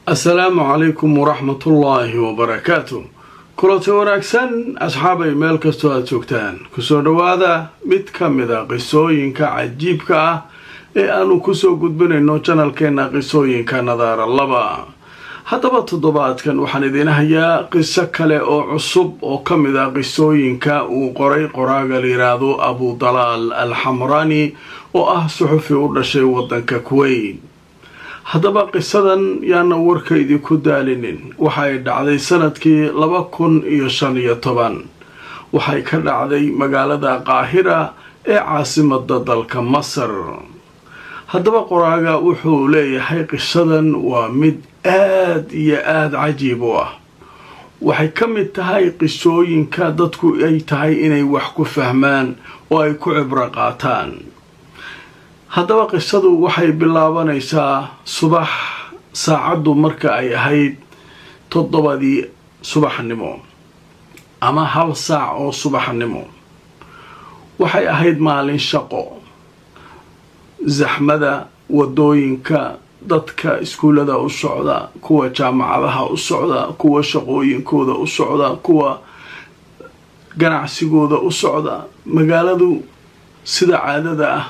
السلام عليكم ورحمة الله وبركاته. كلتي wanaagsan asxaabay meel kastoo aad joogtaan kusoo dhawaada mid ka mid ah qisooyinka cajiibka ah ee aanu kusoo gudbinayno channelkeena qisooyinka nadaara laba. haddaba toddobaadkan waxaan idin hayaa qiso kale oo cusub oo ka mid ah qisooyinka uu qoray qoraaga la yiraahdo Abu Dalaal al-Hamrani oo ah suxufi u dhashay wadanka Kuwait. haddaba qisadan yaana warkaydi ku daalinin waxay dhacday sanadkii 2015 waxay ka dhacday magaalada Qaahira ee caasimadda dalka Masar. haddaba qoraaga wuxuu leeyahay qisadan waa mid aad iyo aad cajiib u ah. waxay ka mid tahay qisooyinka dadku ay tahay inay wax ku fahmaan oo ay ku cibro qaataan. haddaba qisadu waxay bilaabanaysaa subax saacadu marka ay ahayd 7 subaxnimo ama 1 saac oo subaxnimo. waxay ahayd maalin shaqo. zaxmada wadooyinka, dadka iskuulada u socda, kuwa jaamacadaha u socda, kuwa shaqooyinkooda u socda, kuwa ganacsigooda u socda. magaaladu sida caadada ah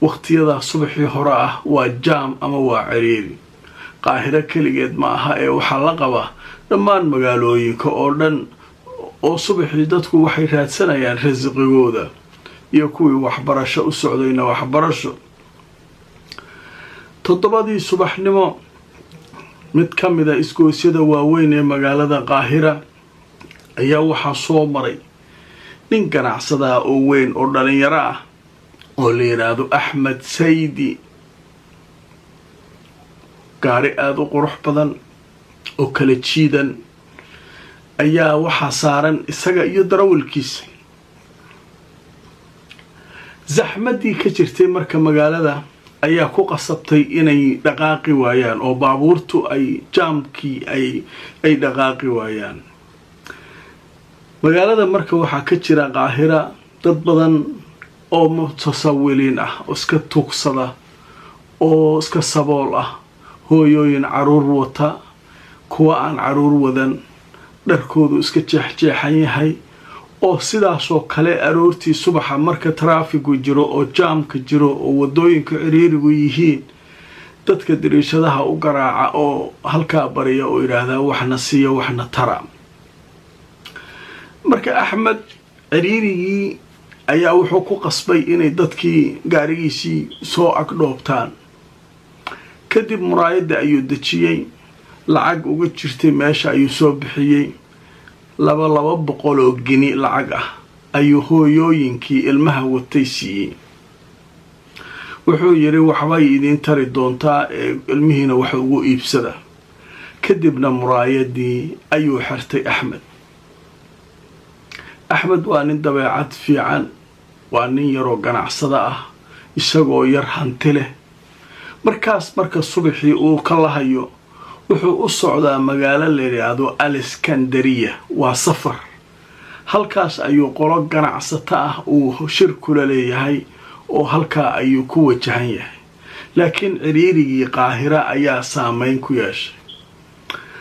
waqtiyada subaxii hore ah waa jaam ama waa ciriiri. Qaahiro kaligeed ma aha ee waxaa la qabaa dhammaan magaalooyinka oo dhan oo subaxii dadku waxay raadsanayaan rasiqigooda iyo kuwii waxbarasho u socdayna waxbarasho. 7 subaxnimo mid ka mid ah isgoosyada waaweyn ee magaalada Qaahira ayaa waxaa soo maray nin ganacsada oo weyn oo dhalinyaro ah oo la yiraahdo Ahmed Saydi. gaari aad u qurux badan oo kala jiidan ayaa waxaa saaran isaga iyo darawalkiisa. zaxmadii ka jirtay marka magaalada ayaa ku qasabtay inay dhaqaaqi waayaan oo baabuurtu ay jaamkii ay dhaqaaqi waayaan. magaalada marka waxaa ka jira Qaahira dad badan oo mutasawiliin ah oo iska tuugsada oo iska sabool ah, hooyooyin caruur wata, kuwa aan caruur wadan, dharkoodu iska jeexjeexan yahay oo sidaasoo kale aroortii subaxa marka traafigu jiro oo jaamka jiro oo wadooyinka ciriirigu yihiin dadka dariishadaha u garaaca oo halkaa bariya oo yiraahdaa waxna siiyo waxna tara. marka Ahmed ciriirigii ayaa wuxuu ku qasbay inay dadkii gaarigiisii soo agdhoobtaan. kadib muraayada ayuu dejiyay, lacag uga jirtay meesha ayuu soo bixiyay. 200 oo gini lacag ah ayuu hooyooyinkii ilmaha watay siiyay. wuxuu yiri waxbay idin tari doontaa ee ilmihiina wax ugu iibsada. kadibna muraayadii ayuu xirtay Ahmed. Ahmed waa nin dabeecad fiican, waa nin yaroo ganacsada ah, isagoo yar hanti leh. marka subaxii uu ka lahayo wuxuu u socdaa magaalo la yiraahdo Al-Iskandariya. waa safar. halkaas ayuu qolo ganacsata ah uu shir kula leeyahay oo halkaa ayuu ku wajahan yahay. laakiin ciriirigii Qaahira ayaa saameyn ku yeeshay.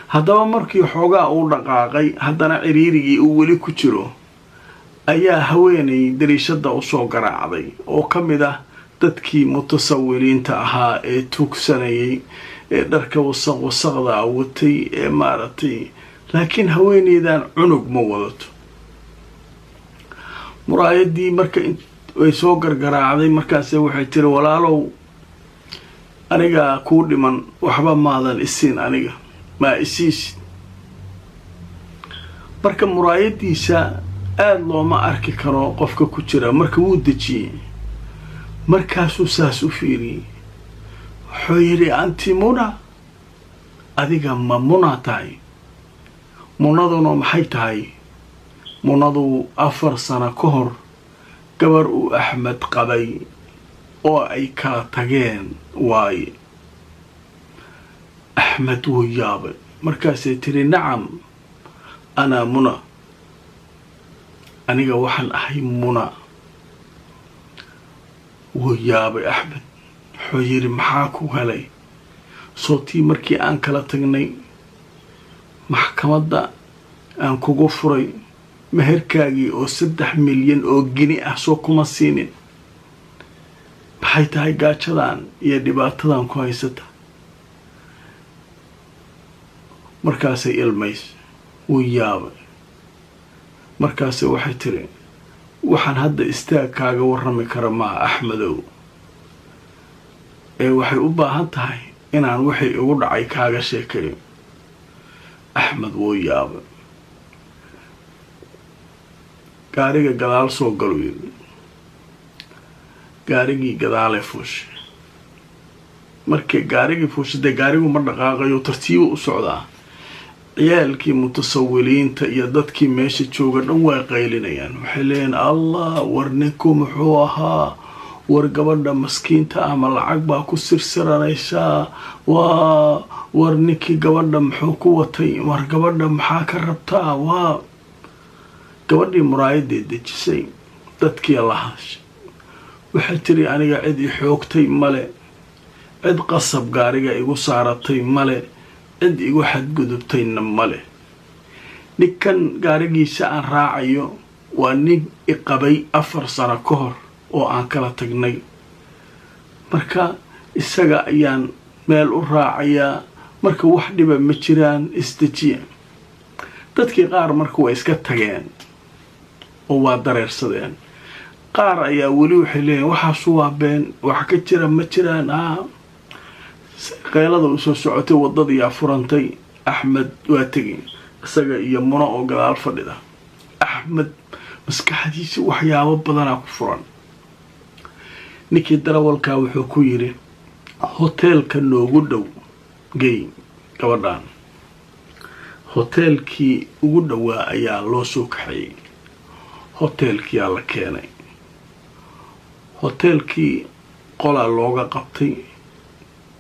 haddaba markii xoogaa uu dhaqaaqay haddana ciriirigii uu weli ku jiro ayaa haweenay dariishada u soo garaacday oo ka mid ah dadkii mutasawiliinta ahaa ee tuugsanayay ee dharka wasaqda watay ee maaragtay. laakiin haweeneydan cunug ma wadato. muraayadii marka ay soo gargaraacday markaas waxay tiri walaalow aniga ku dhiman waxba maadan isiin, aniga ma isiisid. marka muraayadiisa aad looma arki karo qofka ku jira. marka wuu dejiyay. markaasuu saas u fiiriyay. wuxuu yidhi anti Muna, adiga ma Muna tahay? munaduna maxay tahay? munadu 4 sano ka hor gabar uu Ahmed qabay oo ay kala tageen waaye. Ahmed wuu yaabay. markaasay tiri nacam ana Muna, aniga waxaan ahay Muna. wuu yaabay Ahmed. wuxuu yidhi maxaa ku helay? sootii markii aan kala tagnay maxkamadda aan kugu furay meherkaagii oo 3 milyan oo gini ah soo kuma siinin. maxay tahay gaajadan iyo dhibaatadan ku haysata? markaasay ilmays wuu yaabay. markaasay waxay tiri waxaan hadda istaag kaaga warrami kara maa Axmedow, ee waxay u baahan tahay inaan wixii igu dhacay kaaga sheekayo. Axmed wuu yaabay. gaariga gadaal soo galay. gaarigii gadaalee fuushay. markii gaarigii fuushay gaarigu ma dhaqaaqayo, tartiib u socdaa. ciyaalkii mutasawiliinta iyo dadkii meesha jooga dhan way qaylinayaan. waxay leeyeen allah, war ninku muxuu ahaa? war gabadha maskiinta ama lacag baa ku sirsiranaysaa. war ninkii gabadha muxuu ku watay? war gabadha maxaa ka rabtaa? waa gabadhii muraayadee dejisay. dadkii la hadashay. waxay tiri aniga cid i xoogtay male, cid qasab gaariga igu saaratay male, cid igu xadgudubtayna male. ninkan gaarigiisa aan raacayo waa nin i qabay 4 sano ka hor oo aan kala tagnay. marka isaga ayaan meel u raacayaa. marka wax dhiba ma jiraan, isdejiya. dadkii qaar marka way iska tageen oo waa dareersadeen. qaar ayaa weli waxay leeyihin waxaasu waa been, wax ka jira ma jiraan. qaylada u soo socotay wadadii furantay. Axmed waa tegay isaga iyo Muno oo gadaal fadhida. Axmed maskaxdiisa waxyaabo badanaa ku furan. ninkii darawalka wuxuu ku yiri hoteelka noogu dhow geey gabadhan. hoteelkii ugu dhawaa ayaa loo soo kaxeeyay. hoteelkii la keenay. hoteelkii qolaa looga qabtay.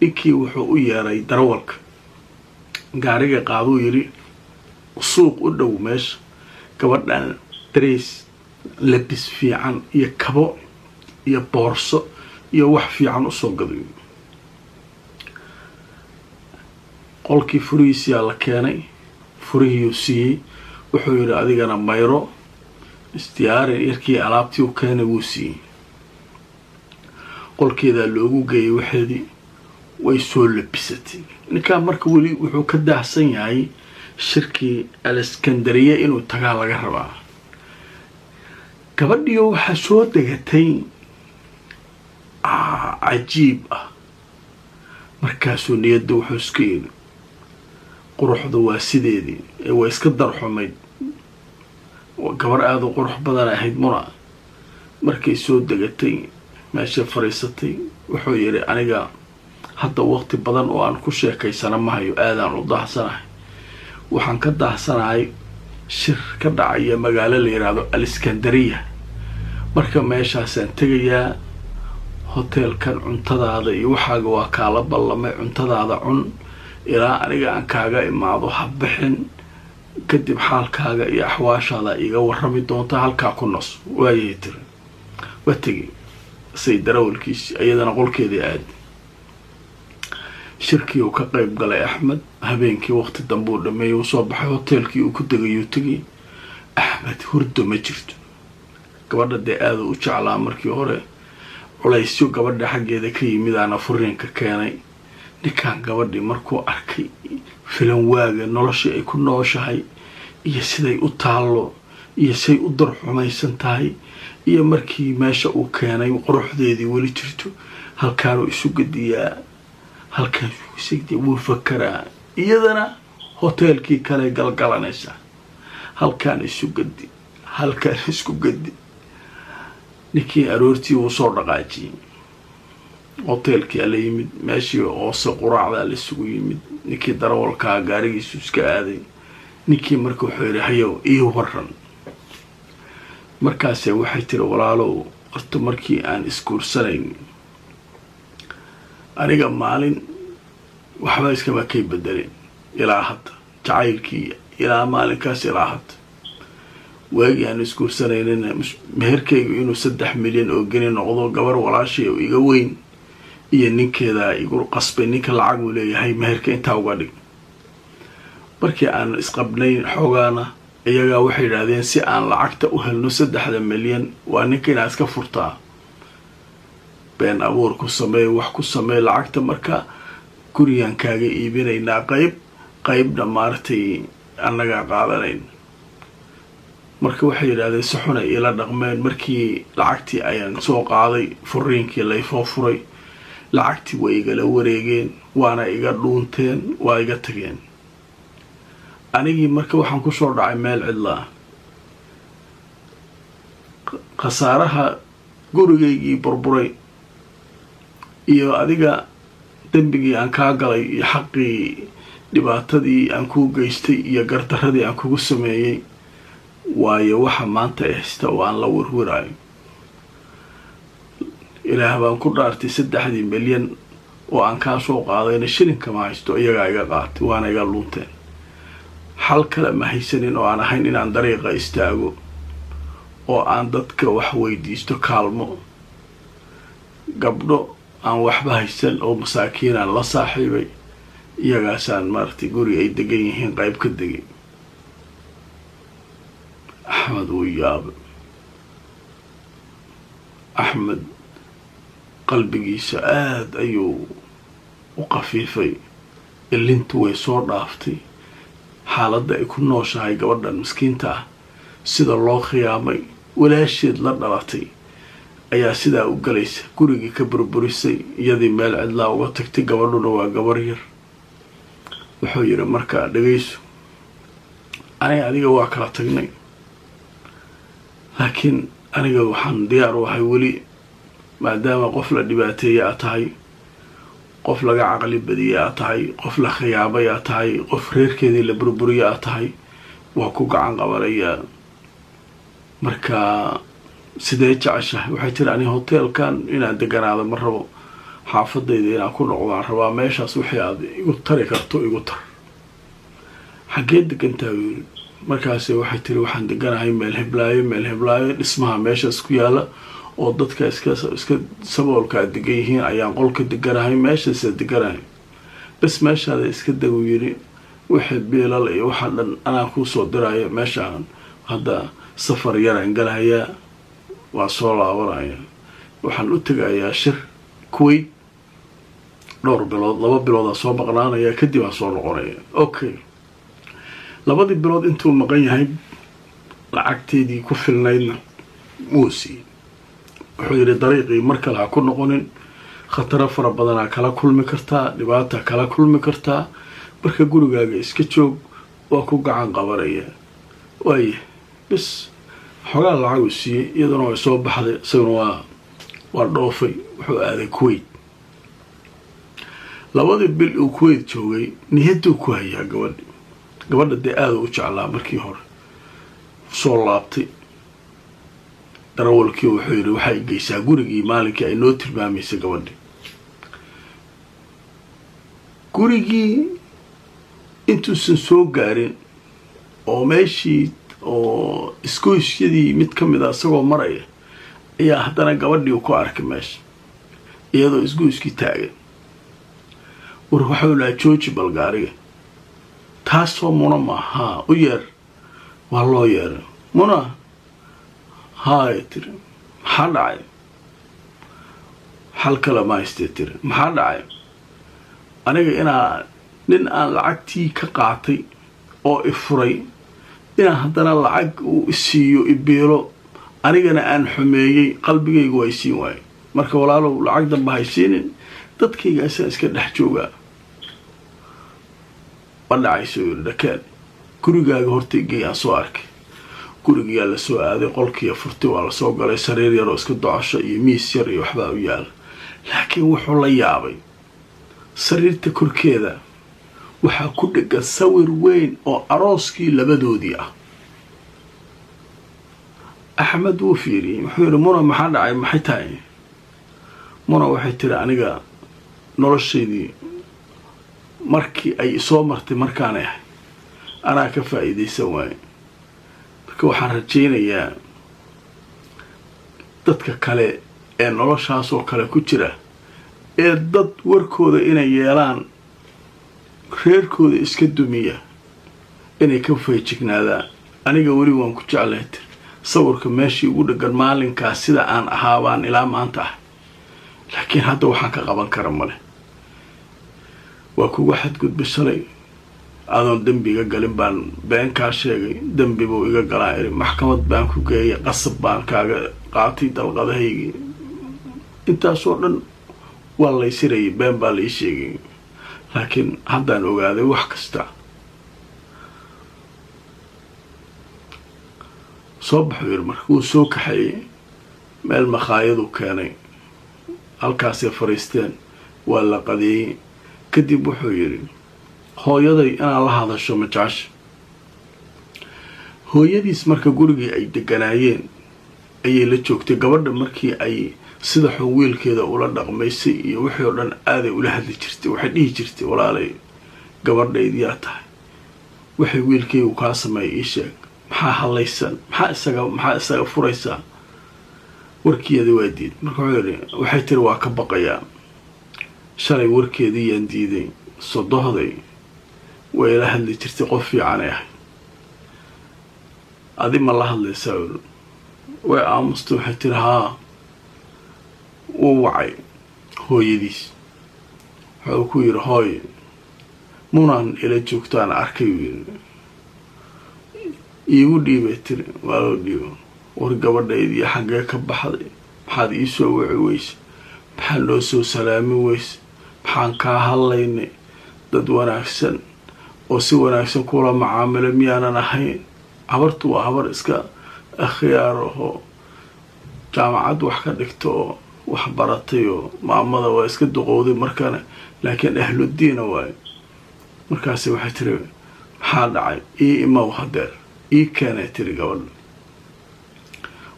ninkii wuxuu u yeeray darawalka. gaariga qaaduu yiri suuq u dhow meesha gabadhan darees labis fiican iyo kabo iyo boorso iyo wax fiican u soo gaday. qolkii furihiisa la keenay. furihii siiyay. wuxuu yiri adigana mayro istiyaari. yarkii alaabtii u keenay wuu siiyay. qolkeeda loogu geeyay waxeedii way soo labisatay. ninka marka weli wuxuu ka daahsan yahay shirkii Alexandria inuu tagaa laga rabaa. gabadhii waxa soo degatay cajiib ah. markaasuu niyadda wuxuu iska yiri quruxdu waa sideedii ee way iska darxumayd. gabar aad u qurux badan ahayd Muna. markay soo degatay meesha fariisatay wuxuu yiri aniga hadda waqti badan oo aan ku sheekaysana ma hayo, aadaan u daahsanahay. waxaan ka daahsanahay shir ka dhacaya magaalo la yiraahdo Alexandria. marka meeshaasaan tegayaa. hoteelkan cuntadaada iyo waxaaga waa kaala ballamay. cuntadaada cun ilaa aniga aan kaaga imaado ha bixin. kadib xaalkaaga iyo axwaashaada iga warrami doonta. halkaa ku nas. waayay tiri. waa tegay say darawalkiisi. iyadana qolkeedii aad. shirkii uu ka qayb galay Axmed. habeenkii waqti dambe uu dhameeyay. uu soo baxay hoteelkii uu ku degay. tegay Axmed hurdo ma jirto. gabadha dee aad u jeclaa markii hore. culaysyo gabadha xaggeeda ka yimidaana furiinka keenay. ninkan gabadhii markuu arkay filan waaga noloshii ay ku nooshahay iyo siday u taallo iyo say u darxumaysan tahay iyo markii meesha uu keenay quruxdeedii weli jirto. halkaanuu isu gediyaa. halkaas wuu fakaraa. iyadana hoteelkii kale galgalanaysa. halkaan isu gedi. halkaan isku gedi. ninkii aroortii uu soo dhaqaajiyay. hoteelkii la yimid. meeshii oose quraacda la isugu yimid. ninkii darawalkaa gaarigiisu iska aaday. ninkii marka wuxuu yiri hayow ii waran. markaasee waxay tiri walaalow horta markii aan isguursanayn aniga maalin waxba iskama kay bedelin ilaa hadda. jacaylkii ilaa maalinkaas ilaa hadda. waagii aan isguursanaynin meherkaygu inuu 3 milyan oo geni noqdo gabar walaashay oo iga weyn iyo ninkeeda igu qasbay ninka lacag uu leeyahay meherka intaa uga dhig. markii aan isqabnayn xoogaana iyagaa waxay yidhaahdeen si aan lacagta u helno 3 milyan waa ninka inaa iska furtaa, been abuur ku samee, wax ku samee lacagta, marka gurigaan kaaga iibinaynaa qaybna maaragtay annagaa qaadanayn. marka waxay yidhaahdeen si xun ay ila dhaqmeen. markii lacagtii ayaan soo qaaday, furiinkii laysoo furay, lacagtii way igala wareegeen, waana iga dhuunteen, waa iga tageen. anigii marka waxaan ku soo dhacay meel cidlaa. khasaaraha gurigaygii burburay iyo adiga dembigii aan kaa galay iyo xaqii dhibaatadii aan kuu geystay iyo gardaradii aan kugu sameeyey waayo waxa maanta haysta oo aan la warwaraayo. ilaah baan ku dhaartay 3 milyan oo aan kaa soo qaadayna shilinka ma haysto, iyagaa iga qaatay waana iga luunteen. xal kale ma haysanin oo aan ahayn inaan dariiqa istaago oo aan dadka wax weydiisto kaalmo. gabdho aan waxba haysan oo masaakiinaan la saaxiibay, iyagaasaan maaragtay guri ay degan yihiin qayb ka degay. axmed wuu yaabay. axmed qalbigiisa aad ayuu u qafiifay, ilintu way soo dhaaftay. xaaladda ay ku nooshahay gabadhan miskiinta ah, sida loo khiyaamay, walaasheed la dhalatay ayaa sidaa u galaysa, gurigii ka burburisay, iyadii meel cidlaa uga tagtay. gabadhuna waa gabar yar. wuxuu yidhi markaa dhagayso, adiga waa kala tagnay, laakiin aniga waxaan diyaar u ahay weli, maadaama qof la dhibaateeye aad tahay, qof laga caqli badiye aad tahay, qof la khiyaamay aad tahay, qof reerkeedii la burburiye aad tahay, waa ku gacan qabanayaa. marka sidee jeceshahay? waxay tiri ani hoteelkan inaan deganaado ma rabo, xaafadayda inaan ku noqdaan rabaa, meeshaas wixii aad igu tari karto igu tar. xaggee degantaa u yiri. markaase waxay tiri waxaan deganahay meel heblaayo dhismaha meeshaas ku yaala oo dadka iska saboolkaa degan yihiin ayaan qolka deganahay, meeshaasa deganahay, bas meeshaada iska deg uu yidhi. wixii biilal iyo waxa dhan anaa kuu soo diraya, meeshaan hadda safar yaraan galahayaa, waa soo laabanaya, waxaan u tegayaa shir Kuwait dhowr bilood, 2 biloodaa soo maqnaanaya, kadib aan soo noqonaya. okay, 2 bilood intuu maqan yahay lacagteedii ku filnaydna wuu siiyey. wuxuu yidhi dariiqii mar kale ha ku noqonin, khataro fara badanaa kala kulmi kartaa, dhibaata kala kulmi kartaa, marka gurigaaga iska joog, waa ku gacan qabanaya. waaye bis xogaa lacag uu siiyey, iyaduna way soo baxday, isaguna waa dhoofay, wuxuu aaday Kuwait. 2 bil uu Kuwait joogay, niyaduu ku hayaa gabadha dee aada u jeclaa. markii hore soo laabtay, darawalkii wuxuu yidhi waxay geysaa gurigii maalinkii ay noo tilmaamaysay gabadhi. gurigii intuusan soo gaarin oo meeshii oo iskooysyadii mid ka mid a isagoo maraya ayaa haddana gabadhii u ku arkay meesha iyadoo isgoyskii taagan. war waxau lahaa jooji balgaariga, taasoo Muna maaha, u yeer. waa loo yeeray. Muna haay tiri, maxaa dhacay? xal kale ma haystee tiri, maxaa dhacay? aniga inaa nin aan lacagtii ka qaatay oo ifuray, inaan haddana lacag uu isiiyo ibiilo, anigana aan xumeeyey, qalbigaygu way siin waaye. marka walaalow lacag danba haysiinin, dadkaygaasaa iska dhex joogaa. wadhacayso yiri dhakaan, gurigaaga hortaygay aan soo arkay. gurigiyaa la soo aaday, qolkiiya furtay, waa la soo galay, sariir yaroo iska docosho iyo miis yar iyo waxbaa u yaala. laakiin wuxuu la yaabay, sariirta korkeeda waxaa ku dhegan sawir weyn oo arooskii labadoodii ah. axmed wuu fiiriyey, wuxuu yidhi Muna maxaa dhacay, maxay tahay? Muna waxay tiri aniga noloshaydii markii ay soo martay markaanay ahay anaa ka faa'iidaysan waaye. marka waxaan rajaynayaa dadka kale ee noloshaas oo kale ku jira ee dad warkooda inay yeelaan reerkooda iska dumiya inay ka feejignaadaan. aniga weli waan ku jeclahay tir sawirka meeshii ugu dhagan maalinkaas sida aan ahaabaan ilaa maanta ah, laakiin hadda waxaan ka qaban kara male. waa kugu xadgudba shalay adoon dembiga galin baan been kaa sheegay, dembi buu iga galaa iri, maxkamad baan ku geeyay, qasab baan kaaga qaatay dalqadahaygii, intaasoo dhan waa laysirayay, been baa lai sheegay. laakiin haddaan ogaaday wax kasta. soo baxuu yiri marka wuu soo kaxeeyey meel makhaayadu keenay, halkaasay fariisteen, waa la qadeeyey. kadib wuxuu yidhi hooyaday inaad la hadasho ma jecesha. hooyadiis marka gurigii ay deganaayeen ayay la joogtay. gabadha markii ay sida xun wiilkeeda ula dhaqmaysay iyo wixii oo dhan aaday ula hadli jirtay. waxay dhihi jirtay walaalay gabadhaydiyaa tahay, waxay wiilkaygu kaa sameeyay ii sheeg, maxaa hadlaysan, maxaa isaga furaysaa. warkeeda waa diid. marka wuxuu yidhi waxay tiri waa ka baqayaa, shalay warkeedii yaan diiday, sodohday way la hadli jirtay, qof fiican ay ahay, adi ma la hadlaysaa. way aamusta. waxay tiri haa. wuu wacay hooyadiis, wuxuu ku yidhi hooy munaan ila joogtaan arkay. iigu dhiibay tiri. waa loo dhiibo. war gabadhaydii xaggee ka baxday, maxaad ii soo wici weyse, maxaa noo soo salaami weyse, maxaan kaa hadlaynay, dad wanaagsan oo si wanaagsan kula macaamilo miyaanan ahayn. habartu waa habar iska akhyaar ahoo jaamacad wax ka dhigto oo wax baratay, oo maamada waa iska duqowday markana, laakiin ahludiina waayo. markaasi waxay tiri maxaa dhacay, ii imaw hadeer, ii keenay tiri gabadha.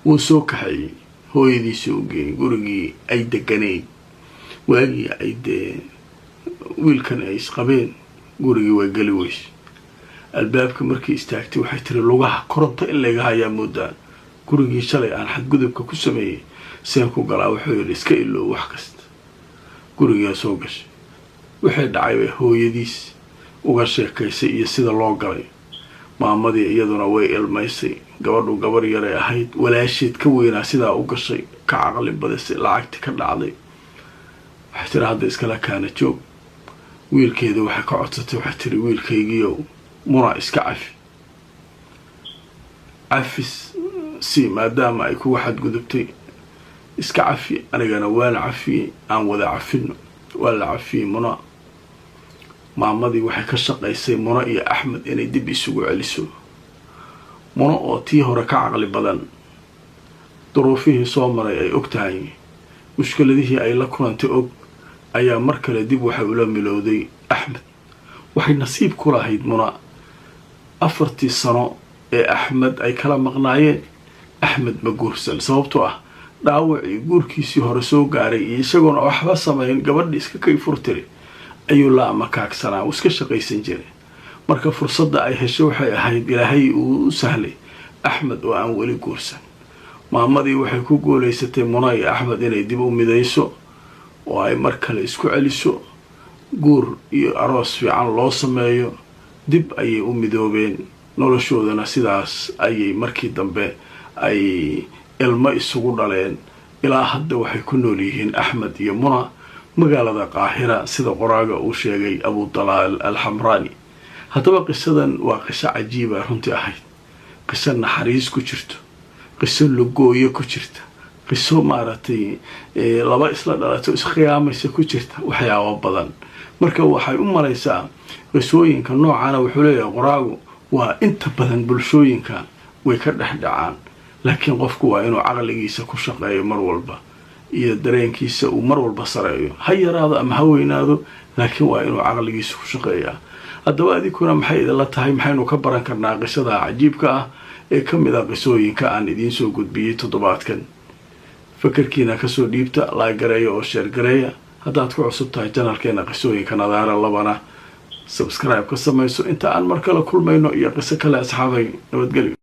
wuu soo kaxeeyey, hooyadiisii u geeyey gurigii ay deganayn. waagii ay dee wiilkan ay isqabeen gurigii waa geli weyse. albaabka markii istaagtay waxay tiri lugaha koronto in layga hayaa moodaan, gurigii shalay aan xadgudubka ku sameeyey seen ku galaa. wuxuu yidhi iska iloow wax kasta. gurigaa soo gashay. waxay dhacay bay hooyadiis uga sheekaysay iyo sida loo galay. maamadii iyaduna way ilmaysay. gabadhu gabar yaray ahayd, walaasheed ka weynaa sidaa u gashay, ka caqli badisay, lacagti ka dhacday. waxay tiri hadda iskala kaana joog. wiilkeeda waxay ka codsatay, waxay tiri wiilkaygiiow muna iska cafis si maadaama ay kuga xadgudubtay, iska cafi, anigana waan cafiyey, aan wada cafino. waa la cafiyey muna. maamadii waxay ka shaqaysay muna iyo axmed inay dib isugu celiso. muna oo tii hore ka caqli badan, duruufihii soo maray ay og tahay, mushkiladihii ay la kulantay og, ayaa mar kale dib waxay ula milowday axmed. waxay nasiib ku lahayd muna 4 sano ee axmed ay kala maqnaayeen. axmed ma guursan, sababtoo ah dhaawacii guurkiisii hore soo gaaray iyo isagoona waxba samayn gabadhii iska kay furtiri ayuu la amakaagsanaa, uu iska shaqaysan jiray. marka fursadda ay heshay waxay ahayd ilaahay uu u sahlay axmed oo aan weli guursan. maamadii waxay ku guulaysatay muna iyo axmed inay dib u midayso oo ay mar kale isku celiso, guur iyo aroos fiican loo sameeyo. dib ayay u midoobeen, noloshoodana sidaas ayay markii dambe ay ilmo isugu dhaleen. ilaa hadda waxay ku nool yihiin axmed iyo muna magaalada qaahira, sida qoraaga uu sheegay abu dalaal alxamraani. haddaba qisadan waa qiso cajiiba runtii ahayd, qiso naxariis ku jirto, qiso lugooyo ku jirta, qiso maaragtay laba isla dhalato iskhiyaamaysa ku jirta, waxyaabo badan. marka waxay u malaysaa qisooyinka noocana wuxuu leeyahay qoraagu waa inta badan bulshooyinka way ka dhexdhacaan, laakiin qofku waa inuu caqligiisa ku shaqeeyo mar walba iyo dareenkiisa uu mar walba sareeyo, ha yaraado ama ha weynaado, laakiin waa inuu caqligiisa ku shaqeeyaa. haddaba adinkuna maxay idinla tahay, maxaynu ka baran karnaa qisada cajiibka ah ee ka mid ah qisooyinka aan idiin soo gudbiyey toddobaadkan? fakarkiina kasoo dhiibta, laagareeya oo sheergareeya. haddaad ku cusub tahay janalkeena qisooyinka nadaara labana subscribe ka samayso. inta aan mar kale kulmayno iyo qiso kale asxaabay, nabadgelyo.